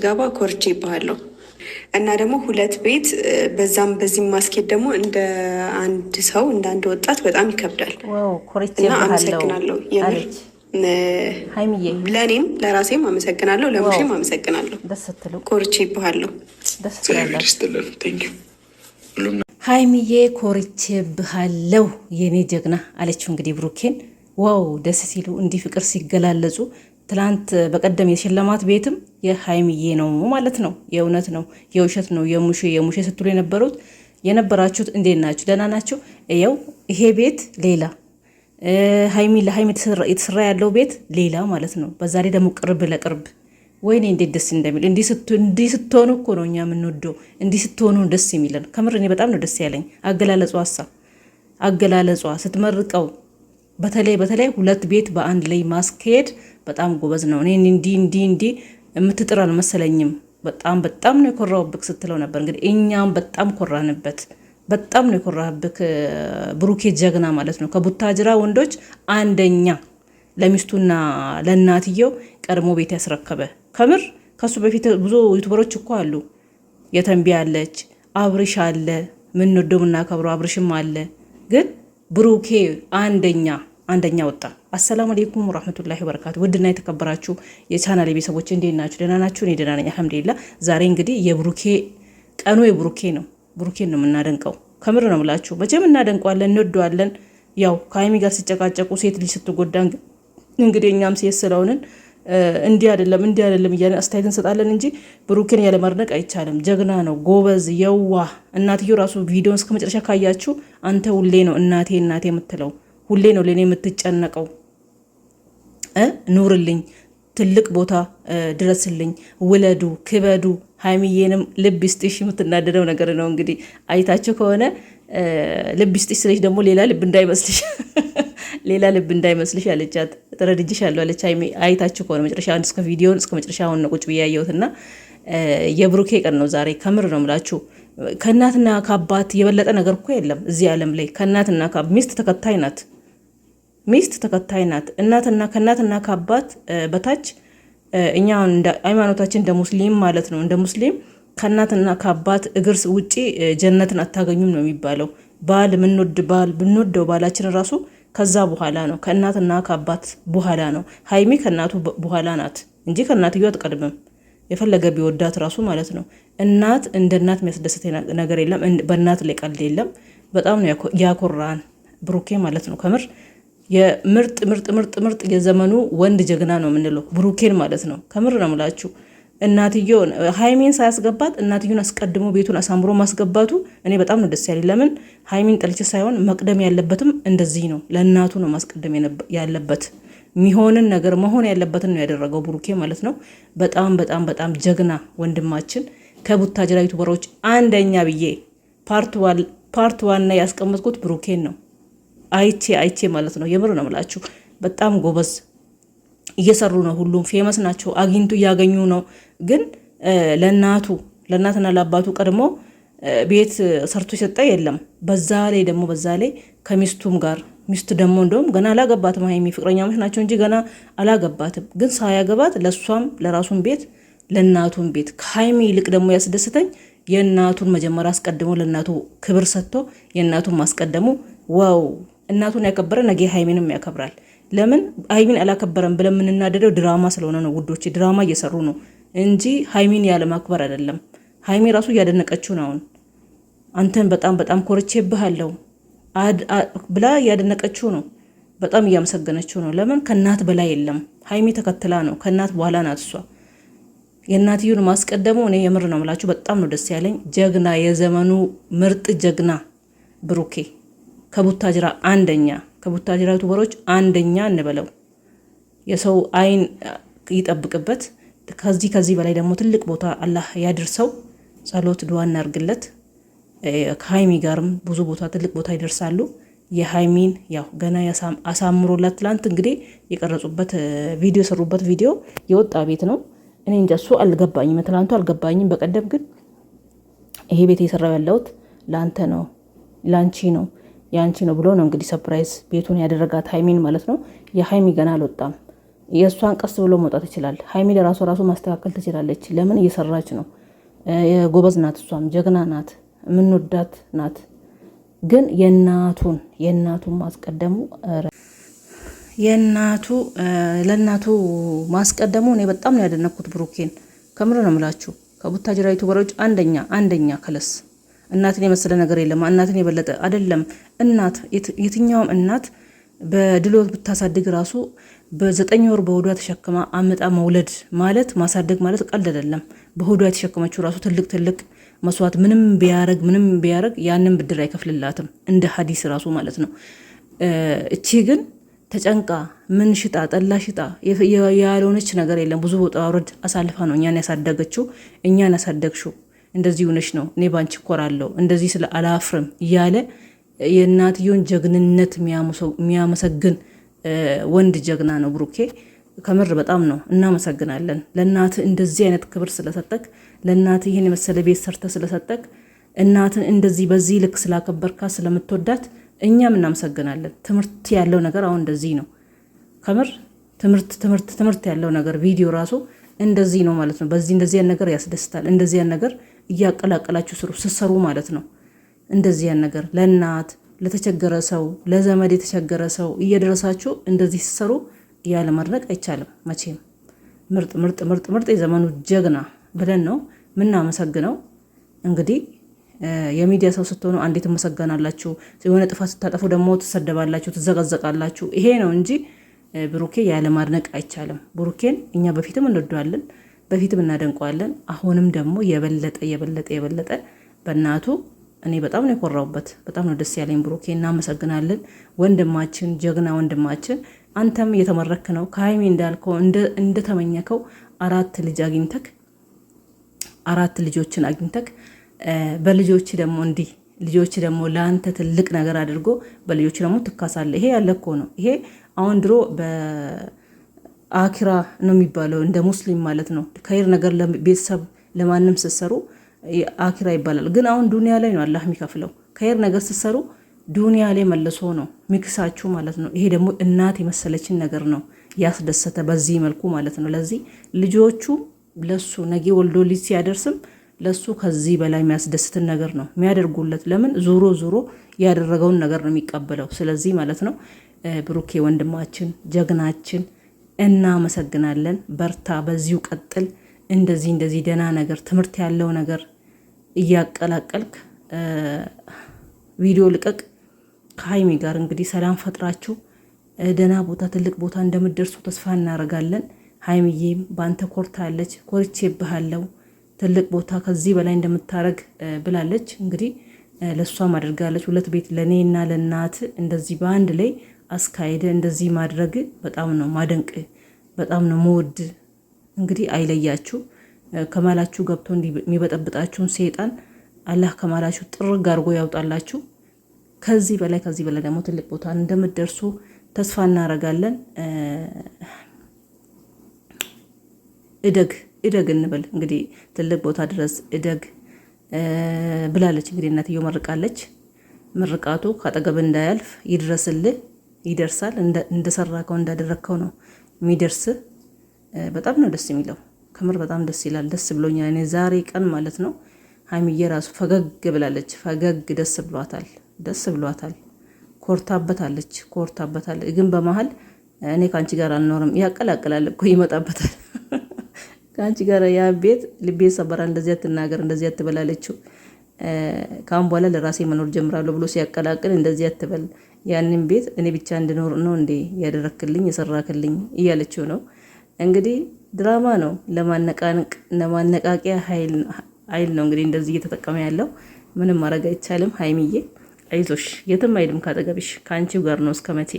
ገባ ኮርቼ ይባሃለሁ እና ደግሞ ሁለት ቤት በዛም በዚህ ማስኬድ ደግሞ እንደ አንድ ሰው እንደ አንድ ወጣት በጣም ይከብዳል እና አመሰግናለሁ። የምር ለእኔም ለራሴም አመሰግናለሁ፣ ለሙሽም አመሰግናለሁ። ኮርቼ ይባሃለሁ። ሀይሚዬ ኮርቼ ብሃለው የኔ ጀግና አለችው። እንግዲህ ብሩኬን ዋው ደስ ሲሉ እንዲህ ፍቅር ሲገላለጹ ትላንት በቀደም የሽልማት ቤትም የሀይሚዬ ነው ማለት ነው። የእውነት ነው የውሸት ነው የሙሼ ስትሉ የነበራችሁት እንዴት ናችሁ? ደህና ናችሁ? ይኸው ይሄ ቤት ሌላ ሀይሚ ለሀይሚ የተሰራ ያለው ቤት ሌላ ማለት ነው። በዛ ላይ ደግሞ ቅርብ ለቅርብ ወይኔ እንዴት ደስ እንደሚል እንዲህ ስትሆኑ እኮ ነው እኛ የምንወደው። እንዲህ ስትሆኑ ደስ የሚለን ከምር እኔ በጣም ነው ደስ ያለኝ። አገላለጿ ስትመርቀው በተለይ ሁለት ቤት በአንድ ላይ ማስኬድ በጣም ጎበዝ ነው። እኔ እንዲህ የምትጥር አልመሰለኝም። በጣም ነው የኮራውብክ ስትለው ነበር። እንግዲህ እኛም በጣም ኮራንበት። በጣም ነው የኮራህብክ ብሩኬ ጀግና ማለት ነው። ከቡታጅራ ወንዶች አንደኛ ለሚስቱና ለእናትየው ቀድሞ ቤት ያስረከበ ከምር። ከሱ በፊት ብዙ ዩቱበሮች እኮ አሉ። የተንቢ አለች፣ አብርሽ አለ፣ ምንወደው ምናከብረው አብርሽም አለ። ግን ብሩኬ አንደኛ ወጣ። አሰላሙ አለይኩም ወራህመቱላሂ ወበረካቱ። ውድና የተከበራችሁ የቻናሌ ቤተሰቦች እንዴት ናችሁ? ደህና ናችሁ? እኔ ደህና ነኝ አልሐምዱሊላህ። ዛሬ እንግዲህ ቀኑ የብሩኬ ነው። ብሩኬን ነው የምናደንቀው። ከምር ነው የምላችሁ። መቼም እናደንቀዋለን፣ እንወደዋለን። ያው ከሀይሚ ጋር ሲጨቃጨቁ ሴት ልጅ ስትጎዳ እንግዲህ እኛም ሴት ስለሆንን እንዲህ አይደለም እያለን አስተያየት እንሰጣለን እንጂ ብሩኬን ያለ ማድነቅ አይቻልም። ጀግና ነው፣ ጎበዝ፣ የዋህ። እናትየው ራሱ ቪዲዮን እስከ መጨረሻ ካያችሁ አንተ ሁሌ ነው እናቴ የምትለው፣ ሁሌ ነው ለእኔ የምትጨነቀው። ኑርልኝ፣ ትልቅ ቦታ ድረስልኝ፣ ውለዱ፣ ክበዱ፣ ሀይሚዬንም ልብ ይስጥሽ። የምትናደደው ነገር ነው እንግዲህ አይታችሁ ከሆነ ልብ ይስጥሽ ስለሽ ደግሞ ሌላ ልብ እንዳይመስልሽ አለቻት። ተረድጄሻለሁ አለች ሀይሚ። አይታችሁ ከሆነ መጨረሻ እስከ ቪዲዮን እስከ መጨረሻ አሁን ነው ቁጭ ብዬ ያየሁትና የብሩኬ ቀን ነው ዛሬ። ከምር ነው የምላችሁ። ከእናትና ከአባት የበለጠ ነገር እኮ የለም እዚህ ዓለም ላይ። ከእናትና ሚስት ተከታይ ናት። ከእናትና ከአባት በታች እኛ ሃይማኖታችን እንደ ሙስሊም ማለት ነው፣ እንደ ሙስሊም ከእናትና ከአባት እግር ውጪ ጀነትን አታገኙም ነው የሚባለው። ብንወደው ባላችን ራሱ ከዛ በኋላ ነው፣ ከእናትና ከአባት በኋላ ነው። ሀይሚ ከእናቱ በኋላ ናት እንጂ ከእናትዮ አትቀድምም። የፈለገ ቢወዳት ራሱ ማለት ነው። እናት እንደ እናት የሚያስደስት ነገር የለም። በእናት ላይ ቀልድ የለም። በጣም ነው ያኮራን ብሩኬ ማለት ነው። ከምር የምርጥ የዘመኑ ወንድ ጀግና ነው የምንለው ብሩኬን ማለት ነው። ከምር ነው የምላችሁ። እናትዮ ሀይሚን ሳያስገባት እናትዮን አስቀድሞ ቤቱን አሳምሮ ማስገባቱ እኔ በጣም ነው ደስ ያለኝ። ለምን ሀይሚን ጠልቼ ሳይሆን መቅደም ያለበትም እንደዚህ ነው። ለእናቱ ነው ማስቀደም ያለበት። የሚሆንን ነገር መሆን ያለበትን ነው ያደረገው ብሩኬ ማለት ነው። በጣም ጀግና ወንድማችን። ከቡታጅራ ዩቱበሮች አንደኛ ብዬ ፓርት ዋን ያስቀመጥኩት ብሩኬን ነው። አይቼ ማለት ነው። የምር ነው የምላችሁ። በጣም ጎበዝ እየሰሩ ነው። ሁሉም ፌመስ ናቸው። እያገኙ ነው። ግን ለእናትና ለአባቱ ቀድሞ ቤት ሰርቶ የሰጠ የለም። በዛ ላይ ከሚስቱም ጋር ሚስቱ ደግሞ እንደውም ገና አላገባትም። ሀይሚ ፍቅረኛሞች ናቸው እንጂ ገና አላገባትም። ግን ሳያገባት ለእሷም ለራሱን ቤት ለእናቱን ቤት ከሀይሚ ይልቅ ደግሞ ያስደስተኝ የእናቱን መጀመሪያ አስቀድሞ ለእናቱ ክብር ሰጥቶ የእናቱን ማስቀደሙ። ዋው! እናቱን ያከበረ ነገ ሀይሚንም ያከብራል። ለምን ሀይሚን አላከበረም ብለን የምንናደደው ድራማ ስለሆነ ነው ውዶች። ድራማ እየሰሩ ነው እንጂ ሀይሚን ያለ ማክበር አይደለም። ሀይሚ ራሱ እያደነቀችው ነው። አሁን አንተን በጣም ኮርቼብሃለሁ ብላ እያደነቀችው ነው። በጣም እያመሰገነችው ነው። ለምን ከእናት በላይ የለም። ሀይሚ ተከትላ ነው፣ ከእናት በኋላ ናት እሷ። የእናትዩን ማስቀደሙ እኔ የምር ነው የምላችሁ በጣም ነው ደስ ያለኝ። ጀግና፣ የዘመኑ ምርጥ ጀግና ብሩኬ ከቡታጅራ ዩቱበሮች አንደኛ እንበለው። የሰው አይን ይጠብቅበት። ከዚህ በላይ ደግሞ ትልቅ ቦታ አላህ ያድርሰው። ጸሎት ዱዓ እናርግለት። ከሀይሚ ጋርም ብዙ ቦታ ትልቅ ቦታ ይደርሳሉ። የሀይሚን ያው ገና አሳምሮላት ትላንት እንግዲህ የቀረጹበት ቪዲዮ የሰሩበት ቪዲዮ የወጣ ቤት ነው። እኔ እንጃ እሱ አልገባኝም፣ ትላንቱ አልገባኝም። በቀደም ግን ይሄ ቤት የሰራው ያለሁት ለአንተ ነው ለአንቺ ነው ያንቺ ነው ብሎ ነው እንግዲህ ሰርፕራይዝ ቤቱን ያደረጋት ሀይሚን ማለት ነው። የሀይሚ ገና አልወጣም። የእሷን ቀስ ብሎ መውጣት ይችላል። ሀይሚ ለራሷ ራሱ ማስተካከል ትችላለች። ለምን እየሰራች ነው። የጎበዝ ናት፣ እሷም ጀግና ናት፣ የምንወዳት ናት። ግን የእናቱን ማስቀደሙ ለእናቱ ማስቀደሙ እኔ በጣም ነው ያደነኩት ብሩኬን። ከምር ነው የምላችሁ ከቡታጅራ ዩቱበሮች አንደኛ ከለስ። እናትን የመሰለ ነገር የለም። እናትን የበለጠ አይደለም። እናት የትኛውም እናት በድሎት ብታሳድግ ራሱ በ9 ወር በሆዷ ተሸክማ አምጣ መውለድ ማለት ማሳደግ ማለት ቀልድ አይደለም። በሆዷ የተሸከመችው ራሱ ትልቅ መስዋዕት ምንም ቢያረግ ያንን ብድር አይከፍልላትም፣ እንደ ሀዲስ ራሱ ማለት ነው። እቺ ግን ተጨንቃ ምን ሽጣ ጠላ ሽጣ ያልሆነች ነገር የለም። ብዙ ውጣ ውረድ አሳልፋ ነው እኛን ያሳደገችው። እኛን ያሳደግሽው እንደዚህ ሆነሽ ነው፣ እኔ ባንቺ እኮራለሁ፣ እንደዚህ ስለ አላፍርም እያለ የእናትየውን ጀግንነት የሚያመሰግን ወንድ ጀግና ነው ብሩኬ። ከምር በጣም ነው እናመሰግናለን። ለእናት እንደዚህ አይነት ክብር ስለሰጠክ፣ ለእናት ይህን የመሰለ ቤት ሰርተ ስለሰጠክ፣ እናትን እንደዚህ በዚህ ልክ ስላከበርካ ስለምትወዳት እኛም እናመሰግናለን። ትምህርት ያለው ነገር አሁን እንደዚህ ነው። ከምር ትምህርት ያለው ነገር ቪዲዮ ራሱ እንደዚህ ነው ማለት ነው። እንደዚህ ነገር ያስደስታል። እንደዚህ ነገር እያቀላቀላችሁ ስሰሩ ማለት ነው። እንደዚህ ነገር ለእናት ለተቸገረ ሰው ለዘመድ የተቸገረ ሰው እየደረሳችሁ እንደዚህ ሲሰሩ ያለ ማድነቅ አይቻልም መቼም። ምርጥ የዘመኑ ጀግና ብለን ነው ምናመሰግነው። እንግዲህ የሚዲያ ሰው ስትሆኑ አንዴ ትመሰገናላችሁ፣ የሆነ ጥፋት ስታጠፉ ደግሞ ትሰደባላችሁ፣ ትዘቀዘቃላችሁ። ይሄ ነው እንጂ ብሩኬ ያለ ማድነቅ አይቻልም። ብሩኬን እኛ በፊትም እንወደዋለን፣ በፊትም እናደንቀዋለን። አሁንም ደግሞ የበለጠ በእናቱ እኔ በጣም ነው የኮራውበት። በጣም ነው ደስ ያለኝ። ብሩኬ እናመሰግናለን። ወንድማችን፣ ጀግና ወንድማችን፣ አንተም እየተመረክ ነው ከሀይሚ እንዳልከው እንደተመኘከው 4 ልጆችን አግኝተክ በልጆች ደግሞ ልጆች ደግሞ ለአንተ ትልቅ ነገር አድርጎ በልጆች ደግሞ ትካሳለ። ይሄ ያለ እኮ ነው። ይሄ አሁን ድሮ በአኪራ ነው የሚባለው እንደ ሙስሊም ማለት ነው። ከይር ነገር ለቤተሰብ ለማንም ስትሰሩ አኪራ ይባላል። ግን አሁን ዱንያ ላይ ነው አላህ የሚከፍለው። ከይር ነገር ስትሰሩ ዱንያ ላይ መልሶ ነው ሚክሳችሁ ማለት ነው። ይሄ ደግሞ እናት የመሰለችን ነገር ነው ያስደሰተ በዚህ መልኩ ማለት ነው። ለዚህ ልጆቹ ለሱ ነገ ወልዶ ልጅ ሲያደርስም ለሱ ከዚህ በላይ የሚያስደስትን ነገር ነው የሚያደርጉለት። ለምን ዞሮ ያደረገውን ነገር ነው የሚቀበለው። ስለዚህ ማለት ነው ብሩኬ ወንድማችን፣ ጀግናችን እናመሰግናለን። በርታ፣ በዚሁ ቀጥል። እንደዚህ ደህና ነገር ትምህርት ያለው ነገር እያቀላቀልክ ቪዲዮ ልቀቅ። ከሀይሚ ጋር እንግዲህ ሰላም ፈጥራችሁ ደህና ቦታ ትልቅ ቦታ እንደምትደርሱ ተስፋ እናደርጋለን። ሀይሚዬም በአንተ ኮርታለች፣ ኮርቼብሃለሁ ትልቅ ቦታ ከዚህ በላይ እንደምታረግ ብላለች። እንግዲህ ለሷም አድርጋለች። 2 ቤት ለኔና ለናት እንደዚህ በአንድ ላይ አስካይደ እንደዚህ ማድረግ በጣም ነው ማደንቅ፣ በጣም ነው መወድ። እንግዲህ አይለያችሁ። ከማላችሁ ገብቶ የሚበጠብጣችሁን ሰይጣን አላህ ከማላችሁ ጥርግ አድርጎ ያውጣላችሁ። ከዚህ በላይ ደግሞ ትልቅ ቦታ እንደምትደርሱ ተስፋ እናደርጋለን። እደግ እንበል እንግዲህ ትልቅ ቦታ ድረስ እደግ ብላለች። እንግዲህ እናትየው መርቃለች። ምርቃቱ ካጠገብ እንዳያልፍ ይድረስልህ፣ ይደርሳል። እንደሰራከው እንዳደረግከው ነው የሚደርስ። በጣም ነው ደስ የሚለው። ከምር በጣም ደስ ይላል። ደስ ብሎኛል እኔ ዛሬ ቀን ማለት ነው። ሀይሚዬ ራሱ ፈገግ ብላለች። ደስ ብሏታል። ኮርታበታለች። ግን በመሀል እኔ ከአንቺ ጋር አልኖርም ያቀላቅላል እኮ ይመጣበታል። ከአንቺ ጋር ያ ቤት ልቤ ሰበራ፣ እንደዚህ አትናገር፣ እንደዚህ አትበላለችው። ካሁን በኋላ ለራሴ መኖር ጀምራለሁ ብሎ ሲያቀላቅል እንደዚህ አትበል፣ ያንን ቤት እኔ ብቻ እንድኖር ነው እንዴ ያደረክልኝ የሰራክልኝ እያለችው ነው። እንግዲህ ድራማ ነው፣ ለማነቃቂያ ኃይል ነው እንግዲህ እንደዚህ እየተጠቀመ ያለው። ምንም ማድረግ አይቻልም። ሀይሚዬ አይዞሽ፣ የትም አይልም ካጠገብሽ፣ ከአንቺው ጋር ነው እስከ መቼ